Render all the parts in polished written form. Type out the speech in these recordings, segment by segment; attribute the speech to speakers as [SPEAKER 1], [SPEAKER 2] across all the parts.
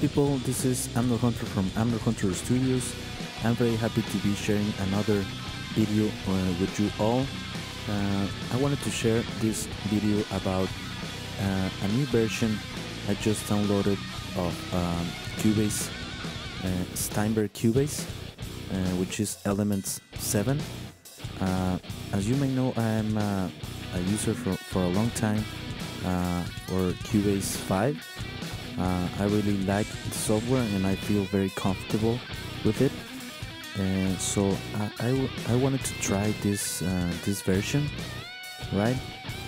[SPEAKER 1] people, this is Amner Hunter from Amner Hunter Studios. I'm very happy to be sharing another video with you all. I wanted to share this video about a new version I just downloaded of Cubase, Steinberg Cubase, which is Elements 7. As you may know, I'm a user for a long time for Cubase 5. I really like the software and I feel very comfortable with it, and so I wanted to try this version, right,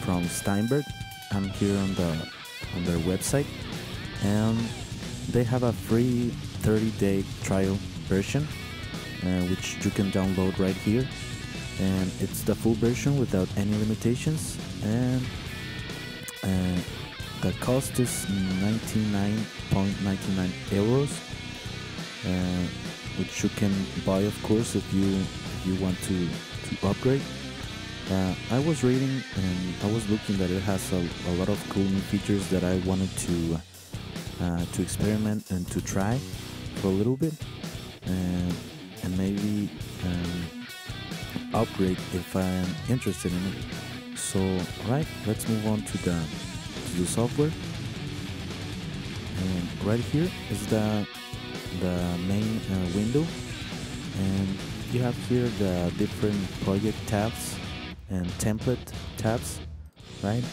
[SPEAKER 1] from Steinberg. I'm here on their website, and they have a free 30-day trial version, which you can download right here, and it's the full version without any limitations, and the cost is 99.99 euros, which you can buy, of course, if you want to upgrade. I was reading and I was looking that it has a lot of cool new features that I wanted to experiment and to try for a little bit, and maybe upgrade if I am interested in it. So, right, let's move on to the software, and right here is the main window, and you have here the different project tabs and template tabs, right?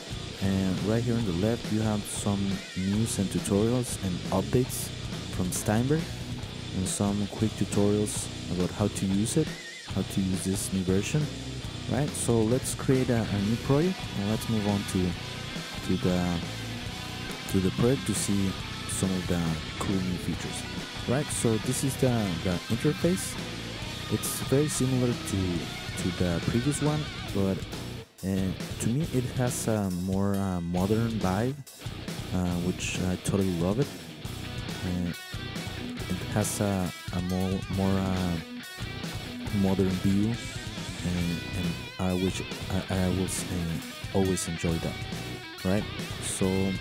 [SPEAKER 1] And right here on the left you have some news and tutorials and updates from Steinberg, and some quick tutorials about how to use it, how to use this new version, right? So let's create a new project, and let's move on to the project to see some of the cool new features, right? So this is the interface. It's very similar to the previous one, but to me it has a more modern vibe, which I totally love it. It has a more modern view, and I will always enjoy that. Right, so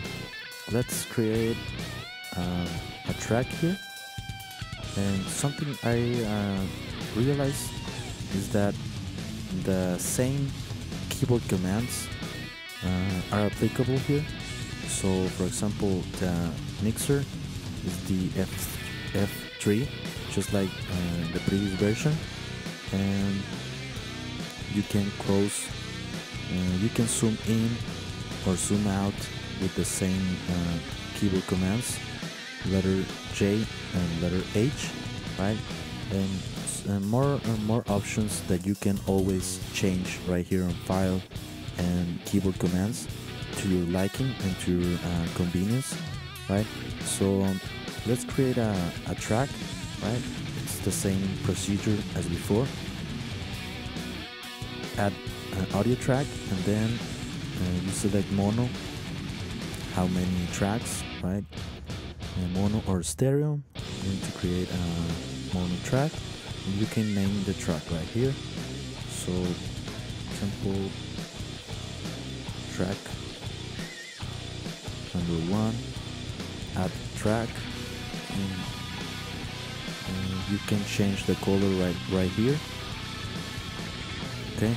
[SPEAKER 1] let's create a track here, and something I realized is that the same keyboard commands are applicable here. So for example, the mixer is the F3, just like the previous version, and you can close, you can zoom in or zoom out with the same keyboard commands, letter J and letter H, right? And more options that you can always change right here on File and Keyboard Commands to your liking and to your convenience, right? So let's create a track, right? It's the same procedure as before. Add an audio track, and then you select mono, how many tracks, right? Mono or stereo. I'm going to create a mono track, and you can name the track right here. So, simple track number 1, add track, and you can change the color right here. Okay,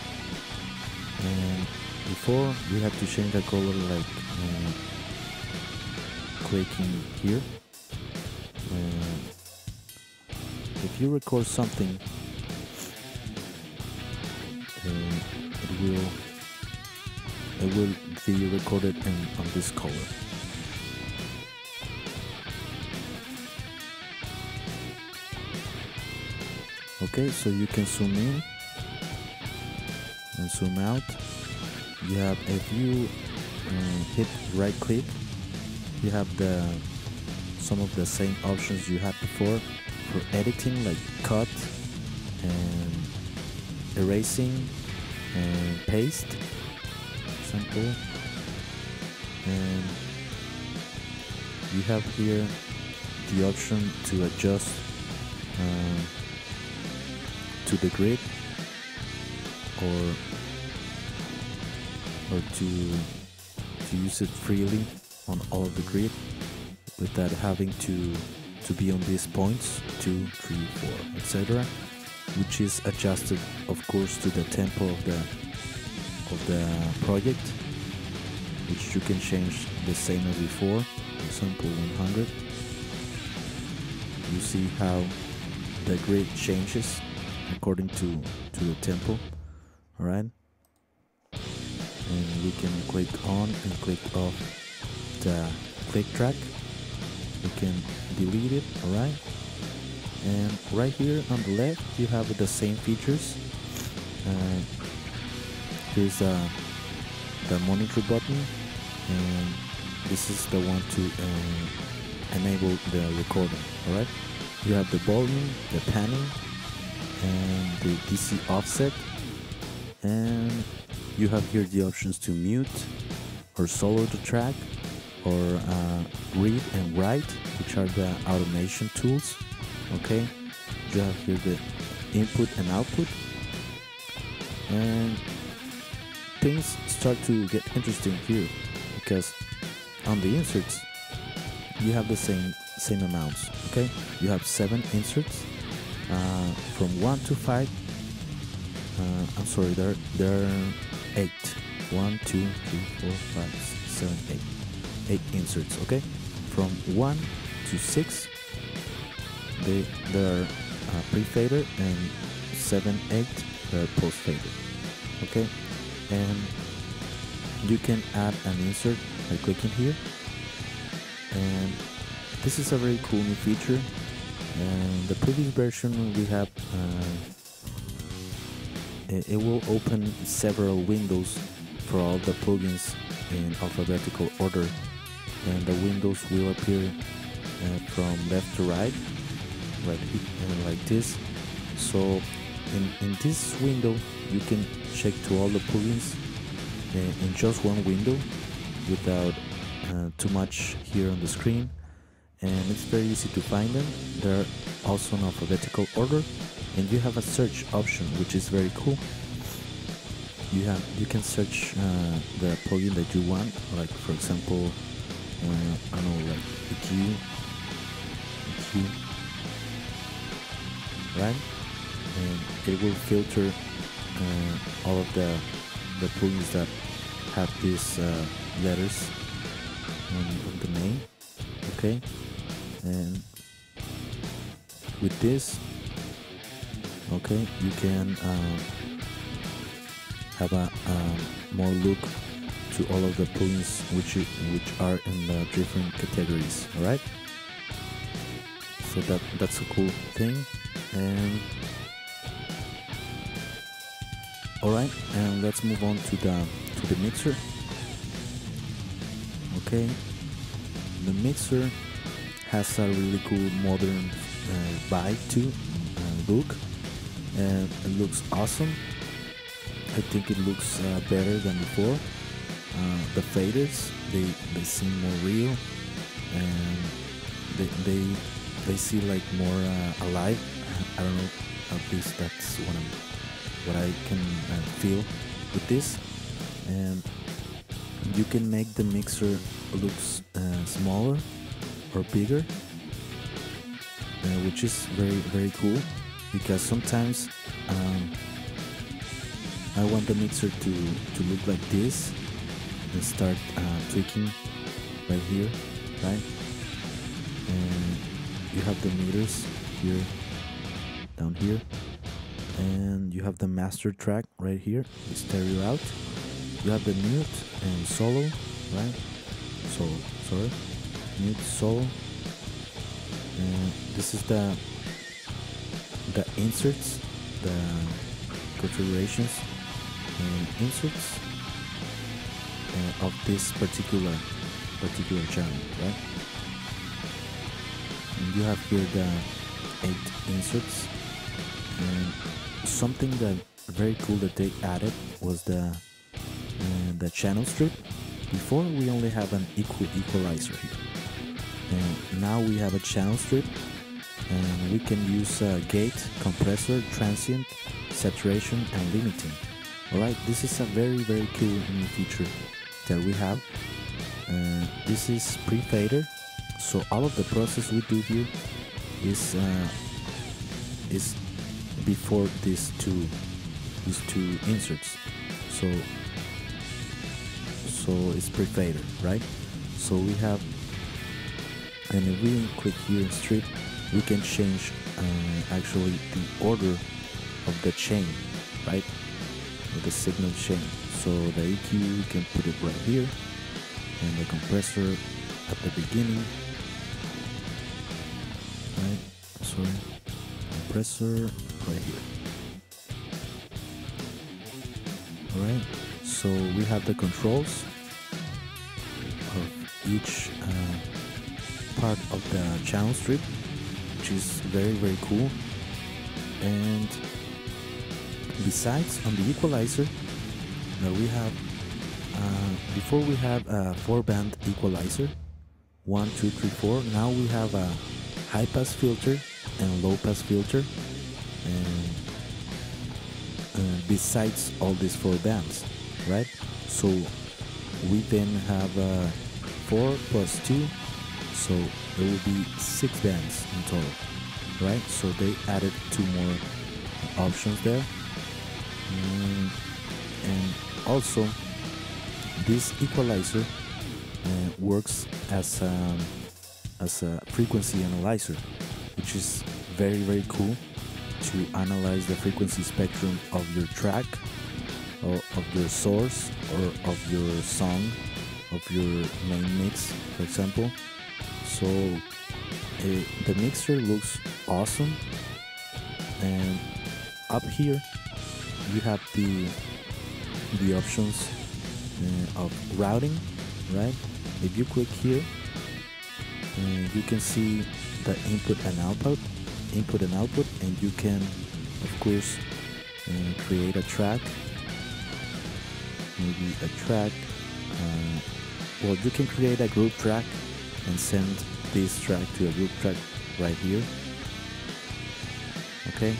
[SPEAKER 1] and before you have to change the color like clicking here. If you record something, it will be recorded on this color. Okay, so you can zoom in and zoom out. You have, if you hit right click, you have some of the same options you had before for editing, like cut and erasing and paste, simple. And you have here the option to adjust to the grid, or to use it freely on all of the grid without having to be on these points 2, 3, 4, etc., which is adjusted of course to the tempo of the project, which you can change the same as before. For example, 100. You see how the grid changes according to the tempo. Alright, and we can click on and click off the click track. We can delete it. Alright, and right here on the left you have the same features. Here's the monitor button, and this is the one to enable the recording. Alright, you have the volume, the panning, and the DC offset, and you have here the options to mute or solo the track, or read and write, which are the automation tools. Okay, you have here the input and output, and things start to get interesting here, because on the inserts you have the same amounts. Okay, you have 7 inserts from 1 to 5. I'm sorry, there are 8. 1, 2, 3, 4, 5, 6, 7, 8 inserts. Okay, from 1 to 6 there are pre-fader, and 7, 8 are post-fader. Okay, and you can add an insert by clicking here, and this is a very cool new feature. And the previous version we have it will open several windows for all the plugins in alphabetical order, and the windows will appear from left to right, like this. So in this window you can check to all the plugins in just one window without too much here on the screen, and it's very easy to find them. They're also in alphabetical order, and you have a search option, which is very cool. You can search the plugin that you want, like for example, I don't know, like aquí, right? And it will filter all of the plugins that have these letters on the name. Okay, and with this, okay, you can have a more look to all of the plugins which are in the different categories. All right, so that's a cool thing. And all right, and let's move on to the mixer. Okay, the mixer has a really cool modern vibe too, look, and it looks awesome. I think it looks better than before. The faders, they seem more real, and they see like more alive. I don't know, at least that's what I can feel with this. And you can make the mixer looks smaller or bigger, which is very cool, because sometimes I want the mixer to look like this and start tweaking right here, right? And you have the meters here, down here, and you have the master track right here, the stereo out. You have the mute and solo, right? Solo, sorry, mute, solo. And this is the inserts, the configurations and inserts of this particular channel, right? And you have here the 8 inserts, and something that very cool that they added was the channel strip. Before we only have an equalizer here, and now we have a channel strip, and we can use gate, compressor, transient, saturation, and limiting. Alright, this is a very cool new feature that we have. This is pre-fader, So all of the process we do here is before these two inserts. So it's pre-fader, right? So we have, and if we click here strip, we can change actually the order of the chain, right? Of the signal chain. So the EQ, we can put it right here, and the compressor at the beginning, right? Sorry, compressor right here. Alright, so we have the controls of each part of the channel strip, which is very cool. And besides, on the equalizer, now we have before we have a 4-band equalizer, 1, 2, 3, 4. Now we have a high pass filter and low pass filter, and besides all these 4 bands, right? So we then have 4 plus 2, so there will be 6 bands in total, right? So they added 2 more options there. And also this equalizer works as a frequency analyzer, which is very cool to analyze the frequency spectrum of your track, or of your source, or of your song, of your main mix, for example. So the mixer looks awesome, and up here you have the options of routing, right? If you click here, you can see the input and output, and you can, of course, create a track, maybe a track. Well, you can create a group track and send this track to a group track right here. Okay,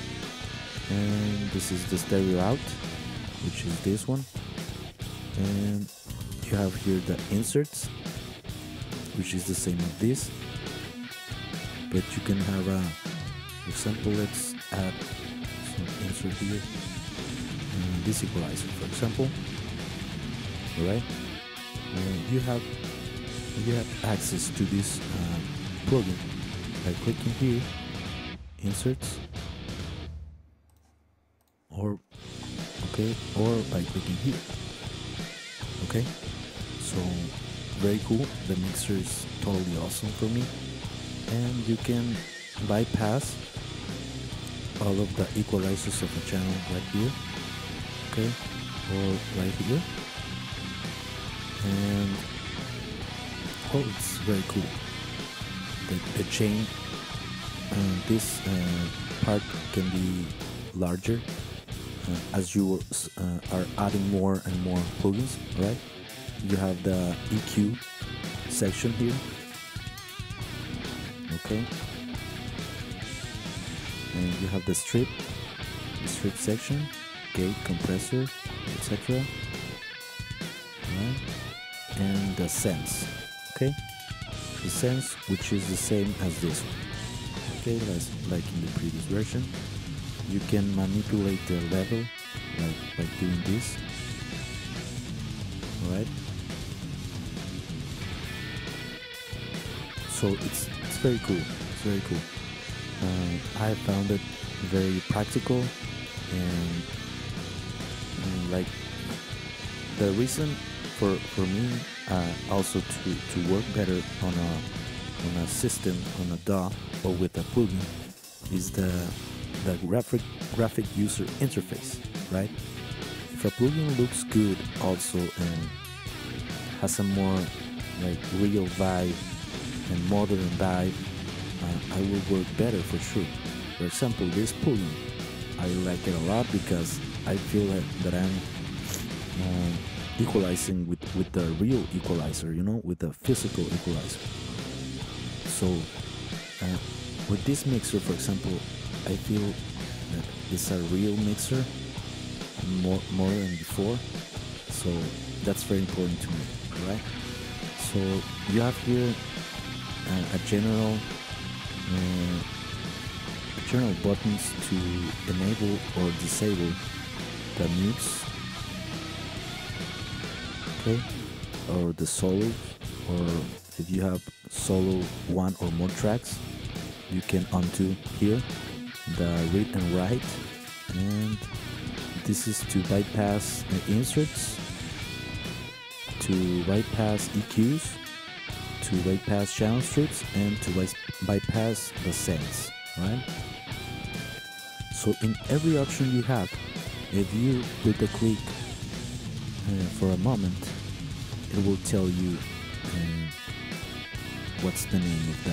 [SPEAKER 1] and this is the stereo out, which is this one, and you have here the inserts, which is the same as this, but you can have a, for example, let's add some insert here, this equalizer, for example. Alright, you have access to this plugin by clicking here, inserts, or by clicking here. Okay, so very cool. The mixer is totally awesome for me, and you can bypass all of the equalizers of the channel right here, okay, or right here, and it's very cool. The chain, this part can be larger as you are adding more and more plugins, right? You have the EQ section here, okay, and you have the strip section, gate, compressor, etc. Right? And the sense, okay, the sense, which is the same as this one, okay, like in the previous version. You can manipulate the level like doing this. Alright, so it's very cool. It's very cool. I found it very practical, and like the reason for me also to work better on a system, on a DAW, or with a plugin, is the graphic user interface, right? If a plugin looks good also and has a more like real vibe and modern vibe, I will work better for sure. For example, this plugin, I like it a lot because I feel that I'm equalizing with the real equalizer, you know, with the physical equalizer. So with this mixer, for example, I feel that it's a real mixer more than before, so that's very important to me, right? So you have here a general buttons to enable or disable the mutes, okay, or the solos, or if you have solo one or more tracks, you can undo here the read and write, and this is to bypass inserts, to bypass EQs, to bypass channel strips, and to bypass the sends, right? So in every option you have, if you put the click for a moment, it will tell you what's the name of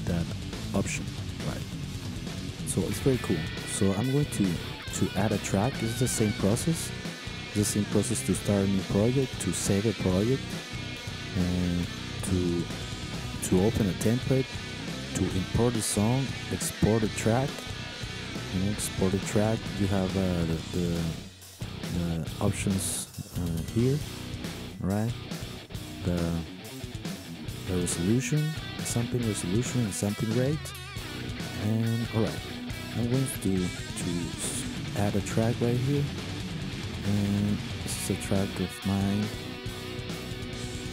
[SPEAKER 1] that option, right? So it's very cool. So I'm going to add a track. It's the same process. It's the same process to start a new project, to save a project, and to open a template, to import a song, export a track. Export a track. You have the options here, right? The resolution, sampling resolution, and sampling rate. And alright, I'm going to add a track right here, and this is a track of mine.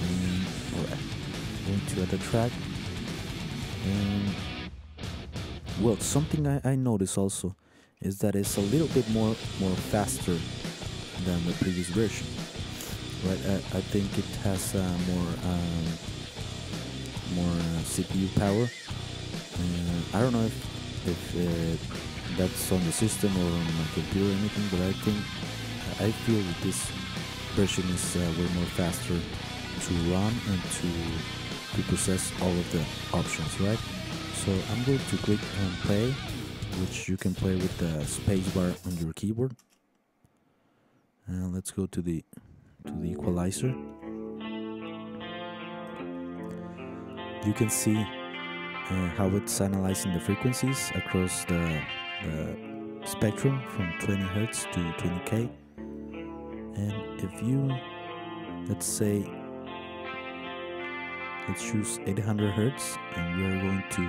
[SPEAKER 1] And alright, I'm going to add a track. And well, something I noticed also is that it's a little bit more faster than the previous version, right? I think it has more CPU power. I don't know if that's on the system or on my computer or anything, but I feel that this version is way more faster to run and to process all of the options, right? So I'm going to click on play, which you can play with the spacebar on your keyboard. And let's go to the equalizer. You can see how it's analyzing the frequencies across the spectrum from 20 Hz to 20K. And if you, let's choose 800 Hz, and we are going to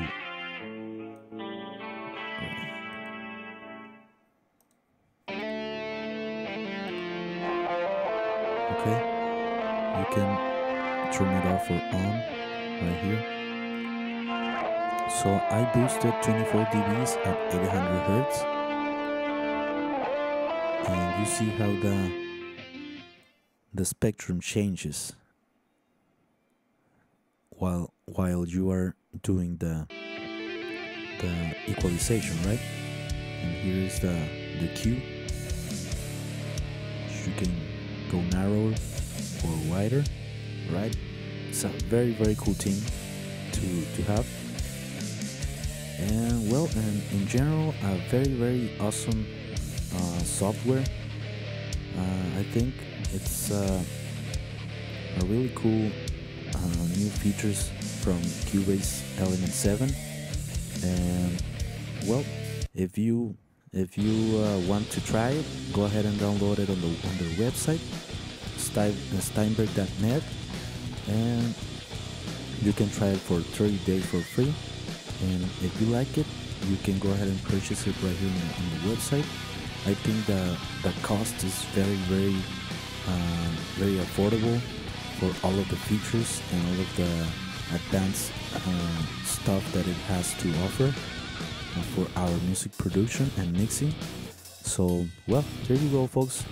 [SPEAKER 1] okay, you can turn it off or on right here. So I boosted 24 dBs at 800 Hz, and you see how the spectrum changes while you are doing the equalization, right? And here is the Q. You can go narrower or wider, right? It's a very cool thing to have. And well, and in general, a very awesome software. I think it's a really cool new features from Cubase Element 7. And well, if you want to try it, go ahead and download it on their website, Steinberg.net, and you can try it for 30 days for free. And if you like it, you can go ahead and purchase it right here on the website. I think the cost is very affordable for all of the features and all of the advanced stuff that it has to offer for our music production and mixing. So well, there you go, folks.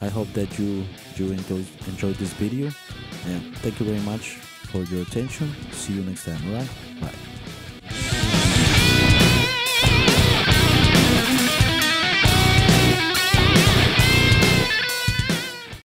[SPEAKER 1] I hope that you enjoyed this video, and thank you very much for your attention. See you next time. Alright, bye.